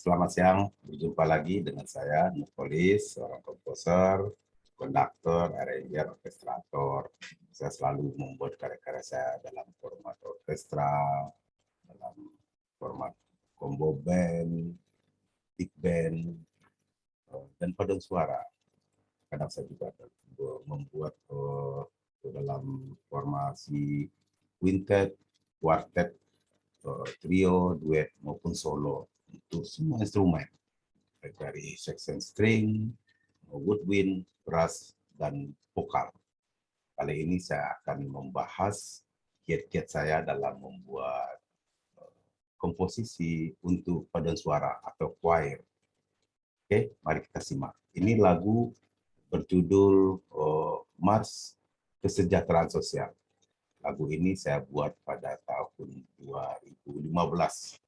Selamat siang, berjumpa lagi dengan saya, Nurpolis, seorang komposer, konduktor, arranger, orkestrator. Saya selalu membuat karya-karya saya dalam format orkestra, dalam format combo band, big band, dan paduan suara. Kadang saya juga membuat dalam formasi quintet, quartet, trio, duet maupun solo untuk semua instrumen dari section string, woodwind, brass, dan vokal. Kali ini saya akan membahas kiat-kiat saya dalam membuat komposisi untuk paduan suara atau choir. Oke, mari kita simak. Ini lagu berjudul Mars Kesejahteraan Sosial. Lagu ini saya buat pada tahun 2015.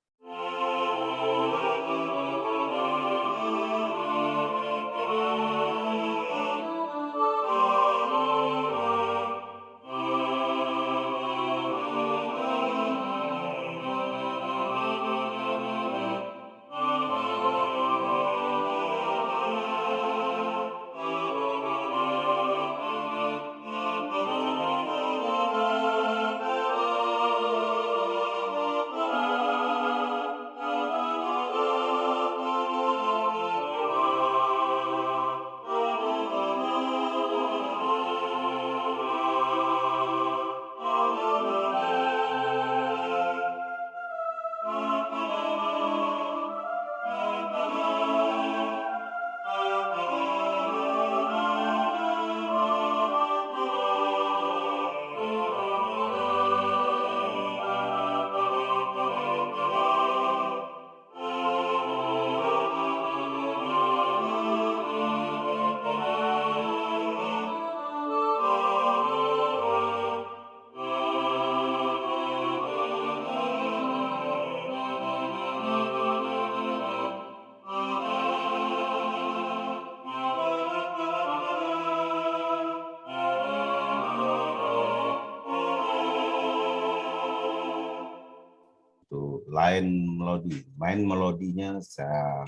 Lain melodi, main melodinya saya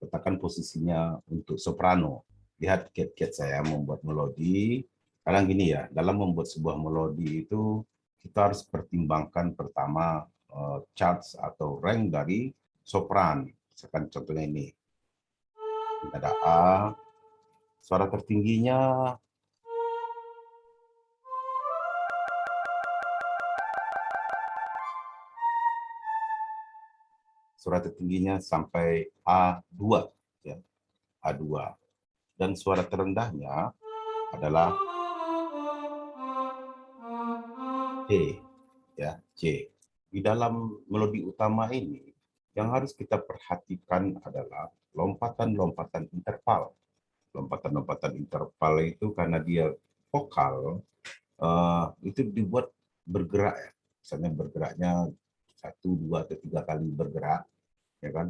letakkan posisinya untuk soprano. Lihat kiat-kiat saya membuat melodi. Kadang gini ya, dalam membuat sebuah melodi itu kita harus pertimbangkan pertama charts atau rank dari sopran. Misalkan contohnya ini, nada A, suara tertingginya sampai A2 ya, A2. Dan suara terendahnya adalah C ya, C. Di dalam melodi utama ini yang harus kita perhatikan adalah lompatan-lompatan interval. Lompatan-lompatan interval itu karena dia vokal itu dibuat bergerak ya. Misalnya bergeraknya 1, 2, atau 3 kali bergerak, ya kan?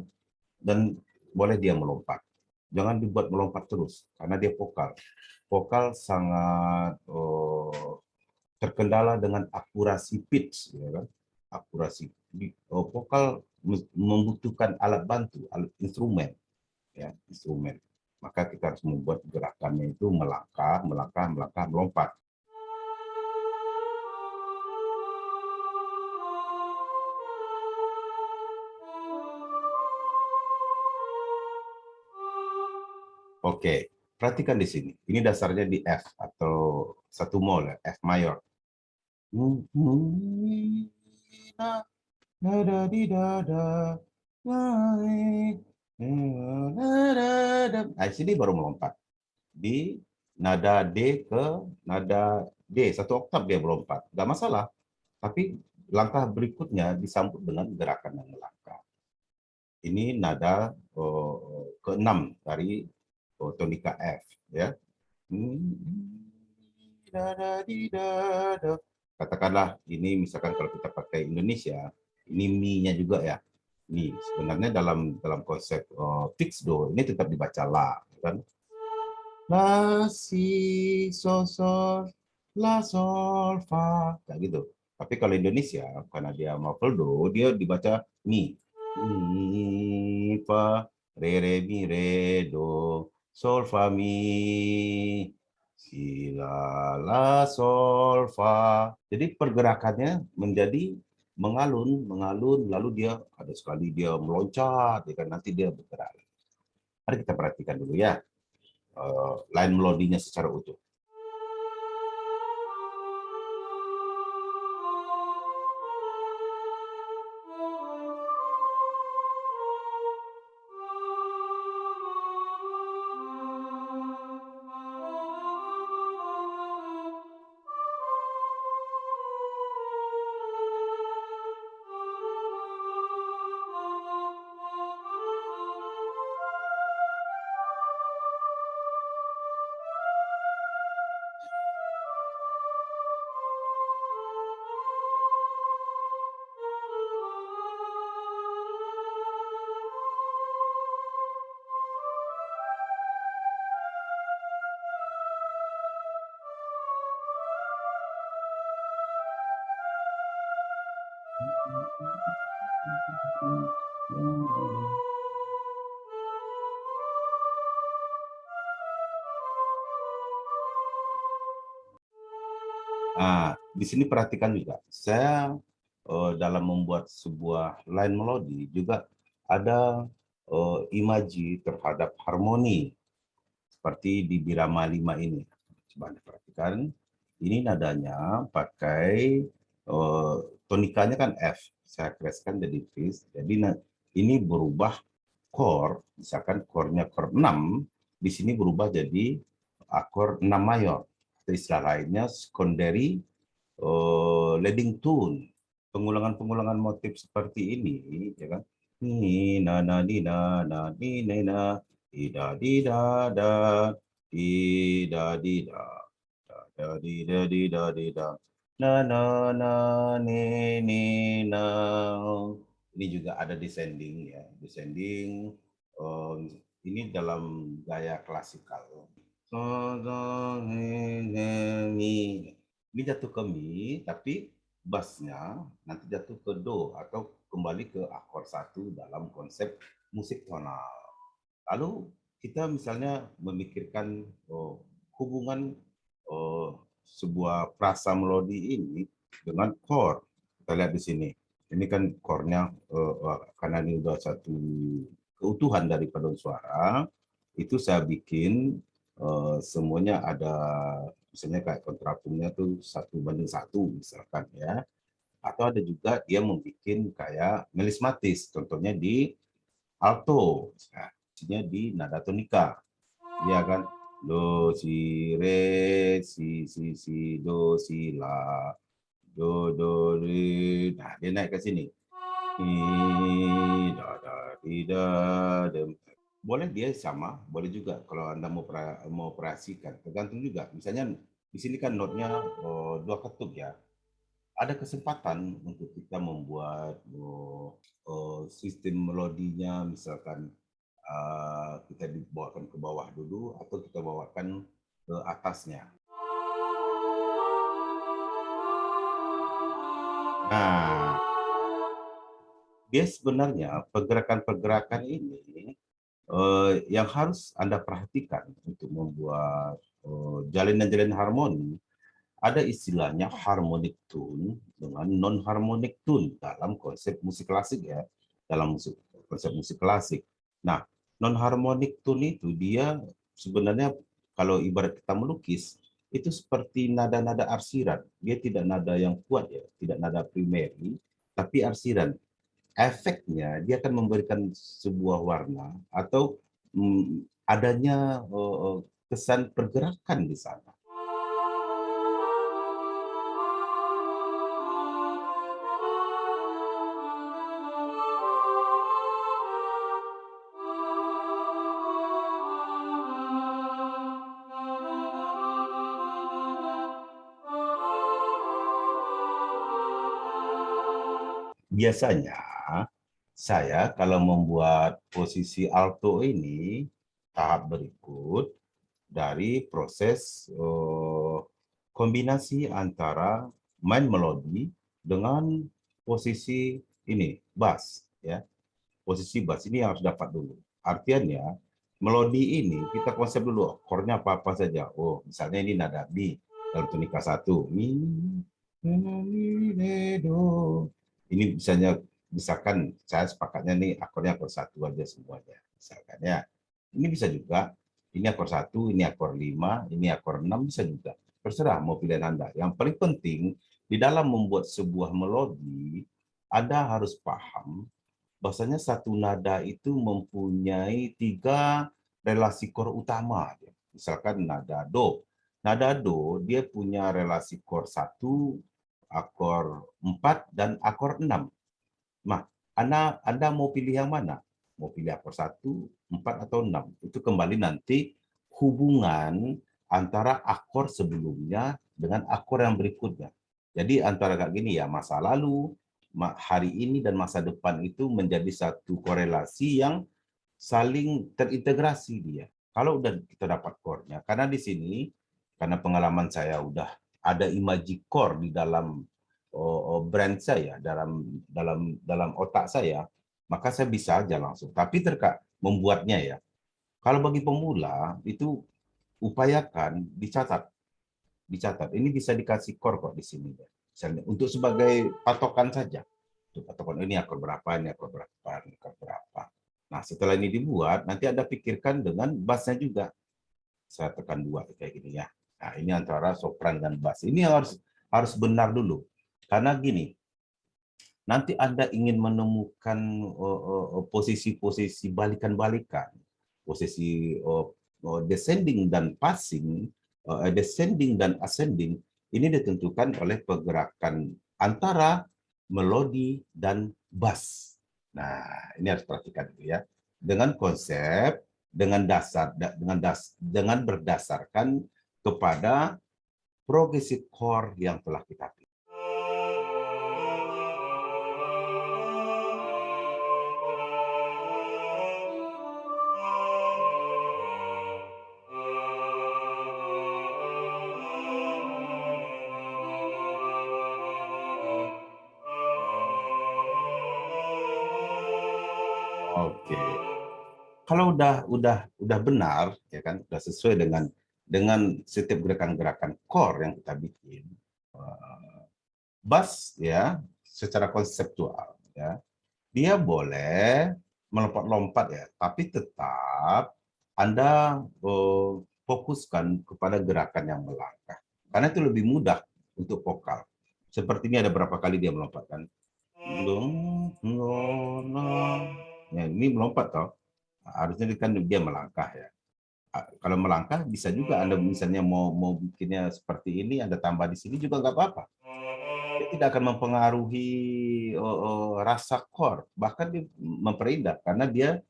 Dan boleh dia melompat. Jangan dibuat melompat terus karena dia vokal. Vokal sangat terkendala dengan akurasi pitch, ya kan? Akurasi vokal membutuhkan alat bantu, alat instrumen, ya, instrumen. Maka kita harus membuat gerakannya itu melangkah, melangkah, melangkah, melompat. Oke, perhatikan di sini. Ini dasarnya di F atau satu mol, F mayor. Nah, sini baru melompat. Di nada D ke nada D, satu oktav dia melompat. Nggak masalah. Tapi langkah berikutnya disambut dengan gerakan yang melangkah. Ini nada ke-6 dari tonika F, ya. Katakanlah ini misalkan kalau kita pakai Indonesia, ini mi-nya juga ya. Mi sebenarnya dalam konsep fix do ini tetap dibaca la, kan? La si sol sol la sol fa, kayak gitu. Tapi kalau Indonesia karena dia muffled do, dia dibaca mi. mi, fa, re, mi, re, do, sol, fa, mi, si, la, sol, fa. Jadi pergerakannya menjadi mengalun, mengalun, lalu dia ada sekali dia meloncat, ya kan, nanti dia bergerak. Mari kita perhatikan dulu ya, line melodinya secara utuh. Nah, di sini perhatikan juga, saya dalam membuat sebuah line melodi juga ada imaji terhadap harmoni seperti di Birama 5 ini. Coba Anda perhatikan, ini nadanya pakai tonikanya kan F, saya kereskan jadi fis, jadi ini berubah chord, misalkan chordnya chord 6, di sini berubah jadi akor 6 mayor. Atau istilah lainnya secondary leading tune. Pengulangan-pengulangan motif seperti ini, ya kan? Ni na na ni na na ni na na di da di da da di da di da da di da di da di da na na na ni ni na. Ini juga ada descending ya, descending. Ini dalam gaya klasikal. Ini jatuh ke mi, tapi bassnya nanti jatuh ke do atau kembali ke akor satu dalam konsep musik tonal. Lalu kita misalnya memikirkan hubungan sebuah frasa melodi ini dengan chord. Kita lihat di sini. Ini kan chordnya karena ini udah satu keutuhan dari paduan suara, itu saya bikin semuanya ada, misalnya kayak kontrapunktnya tuh 1:1 misalkan ya, atau ada juga dia membuat kayak melismatis, contohnya di alto, nah, di nada tonika, ya kan, do si re si do si la do re, nah dia naik ke sini, da da di da dem. Boleh dia sama, boleh juga kalau Anda mau operasikan, tergantung juga. Misalnya di sini kan notnya 2 ketuk ya. Ada kesempatan untuk kita membuat sistem melodinya, misalkan kita dibawakan ke bawah dulu atau kita bawakan ke atasnya. Nah, dia sebenarnya pergerakan-pergerakan ini yang harus Anda perhatikan untuk membuat jalinan-jalinan harmoni. Ada istilahnya harmonic tune dengan non-harmonic tune dalam konsep musik klasik ya, dalam konsep musik klasik. Nah, non-harmonic tune itu dia sebenarnya kalau ibarat kita melukis, itu seperti nada-nada arsiran. Dia tidak nada yang kuat ya, tidak nada primary, tapi arsiran. Efeknya dia akan memberikan sebuah warna atau adanya kesan pergerakan di sana. Biasanya saya kalau membuat posisi alto ini tahap berikut dari proses kombinasi antara main melodi dengan posisi ini bass ya. posisi bass ini harus dapat dulu. Artinya melodi ini kita konsep dulu akornya apa-apa saja. Oh, misalnya ini nada Mi dalam tonika 1. Mi, mi, re, do. Ini misalkan saya sepakatnya nih akornya akor 1 aja semuanya. Misalkan ya. Ini bisa juga ini akor 1, ini akor 5, ini akor 6 bisa juga. Terserah mau pilihan Anda. Yang paling penting di dalam membuat sebuah melodi, Anda harus paham bahwasanya satu nada itu mempunyai 3 relasi chord utama. Misalkan nada do. Nada do dia punya relasi chord 1, akor 4 dan akor 6. Nah, Anda mau pilih yang mana? Mau pilih akor 1, 4 atau 6? Itu kembali nanti hubungan antara akor sebelumnya dengan akor yang berikutnya. Jadi antara kayak gini ya, masa lalu, hari ini dan masa depan itu menjadi satu korelasi yang saling terintegrasi dia. Kalau udah kita dapat chord-nya, karena di sini, karena pengalaman saya udah ada imaji chord di dalam brand saya, dalam otak saya, maka saya bisa aja langsung. Tapi membuatnya ya, kalau bagi pemula itu upayakan dicatat. Ini bisa dikasih chord kok di sini. Misalnya, untuk sebagai patokan saja. Untuk patokan ini akor berapa, ini akor berapa, ini akor berapa. Nah, setelah ini dibuat, nanti Anda pikirkan dengan bassnya juga. Saya tekan 2 kayak gini ya. Nah, ini antara sopran dan bass. Ini harus benar dulu. Karena gini, nanti Anda ingin menemukan posisi-posisi balikan-balikan, posisi descending dan passing, descending dan ascending, ini ditentukan oleh pergerakan antara melodi dan bass. Nah, ini harus perhatikan dulu ya. Dengan konsep, dengan berdasarkan kepada progressive chord yang telah kita pilih. Oke. Kalau udah benar ya kan, udah sesuai dengan setiap gerakan-gerakan core yang kita bikin, bass ya secara konseptual ya, dia boleh melompat-lompat ya, tapi tetap Anda fokuskan kepada gerakan yang melangkah. Karena itu lebih mudah untuk vokal. Seperti ini ada berapa kali dia melompatkan. Ya, ini melompat toh. Harusnya kan dia melangkah ya. Kalau melangkah bisa juga Anda misalnya mau bikinnya seperti ini, Anda tambah di sini juga nggak apa-apa. Dia tidak akan mempengaruhi rasa chord, bahkan dia memperindah karena dia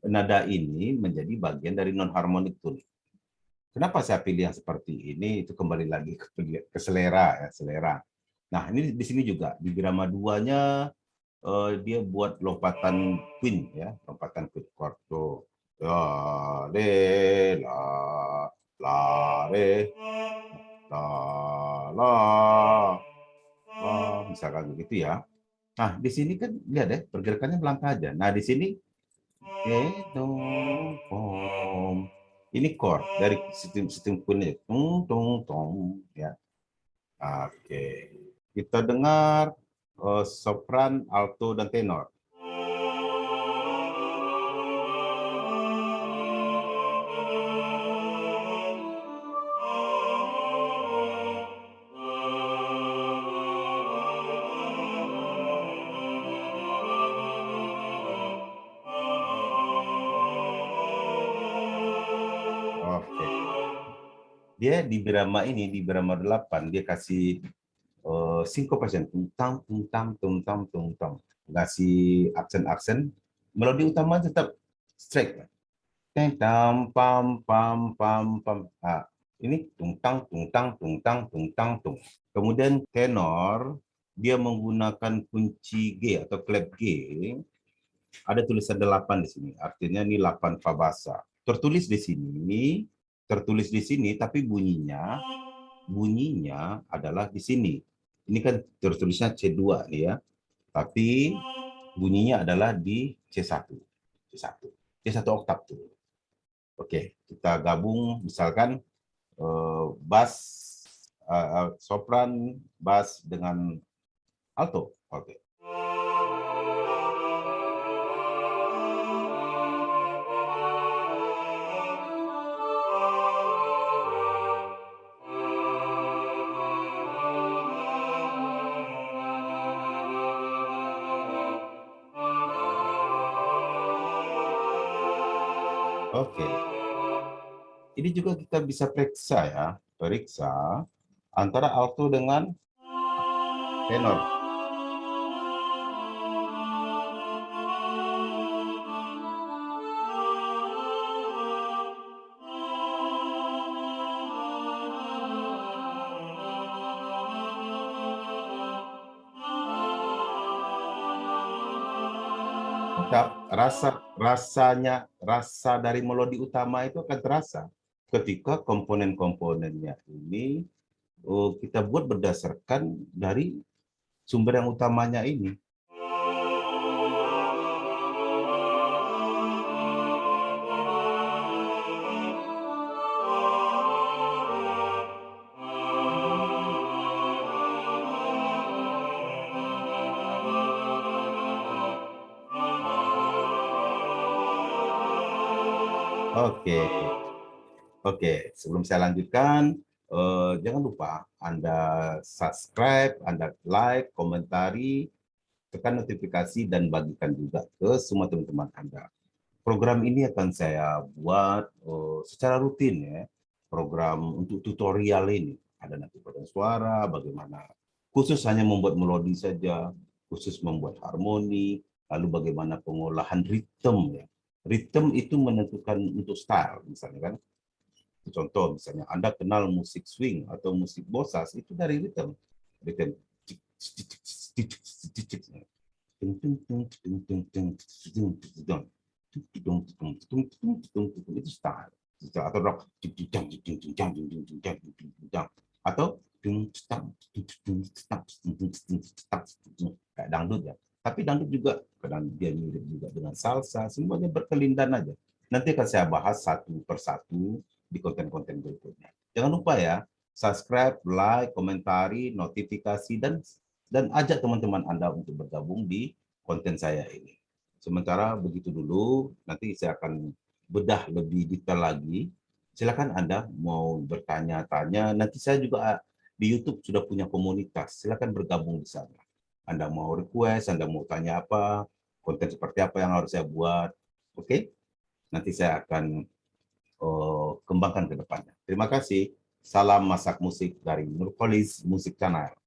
nada ini menjadi bagian dari non harmonic tune. Kenapa saya pilih yang seperti ini? Itu kembali lagi ke selera ya, selera. Nah, ini di sini juga di birama 2-nya dia buat lompatan queen ya, lompatan queen chord tuh. La re la re la la misalkan begitu ya. Nah, di sini kan lihat deh pergerakannya melangkah aja. Nah, di sini ini chord dari sistem queen tung tung tong ya. Oke. Kita dengar sopran, alto dan tenor. Oke. Dia di birama ini, di birama 8, dia kasih syncopation, tungtang, tungtang, tungtang, tungtang. Kasih aksen-aksen, melodi utama tetap straight. Tam, pam, pam, pam, pam. Nah, ini tungtang, tungtang, tungtang, tungtang, tung. Kemudian tenor, dia menggunakan kunci G atau klep G. Ada tulisan 8 di sini, artinya ini 8 fa bassa. Tertulis di sini, tapi bunyinya adalah di sini. Ini kan tertulisnya C2 nih ya. Tapi bunyinya adalah di C1. C1 oktav tuh. Oke, kita gabung misalkan bass, sopran, bass dengan alto. Oke. Oke. Ini juga kita bisa periksa ya, periksa antara alto dengan tenor. Rasa dari melodi utama itu akan terasa ketika komponen-komponennya ini kita buat berdasarkan dari sumber yang utamanya ini. Oke, sebelum saya lanjutkan, jangan lupa Anda subscribe, Anda like, komentari, tekan notifikasi, dan bagikan juga ke semua teman-teman Anda. Program ini akan saya buat secara rutin ya, program untuk tutorial ini. Ada nanti paduan suara, bagaimana khusus hanya membuat melodi saja, khusus membuat harmoni, lalu bagaimana pengolahan ritme ya. Ritme itu menentukan untuk style, misalnya kan. Contoh misalnya Anda kenal musik swing atau musik bossas itu dari ritme. Ritme itu style. Atau rock atau kayak dangdut ya. Tapi dangdut juga kadang dia mirip juga dengan salsa, semuanya berkelindan aja. Nanti akan saya bahas satu persatu di konten-konten berikutnya. Jangan lupa ya, subscribe, like, komentari, notifikasi, dan ajak teman-teman Anda untuk bergabung di konten saya ini. Sementara begitu dulu, nanti saya akan bedah lebih detail lagi. Silakan Anda mau bertanya-tanya, nanti saya juga di YouTube sudah punya komunitas, silakan bergabung di sana. Anda mau request, Anda mau tanya apa, konten seperti apa yang harus saya buat, oke? Nanti saya akan kembangkan ke depannya. Terima kasih. Salam masak musik dari Nurkolis Musik Channel.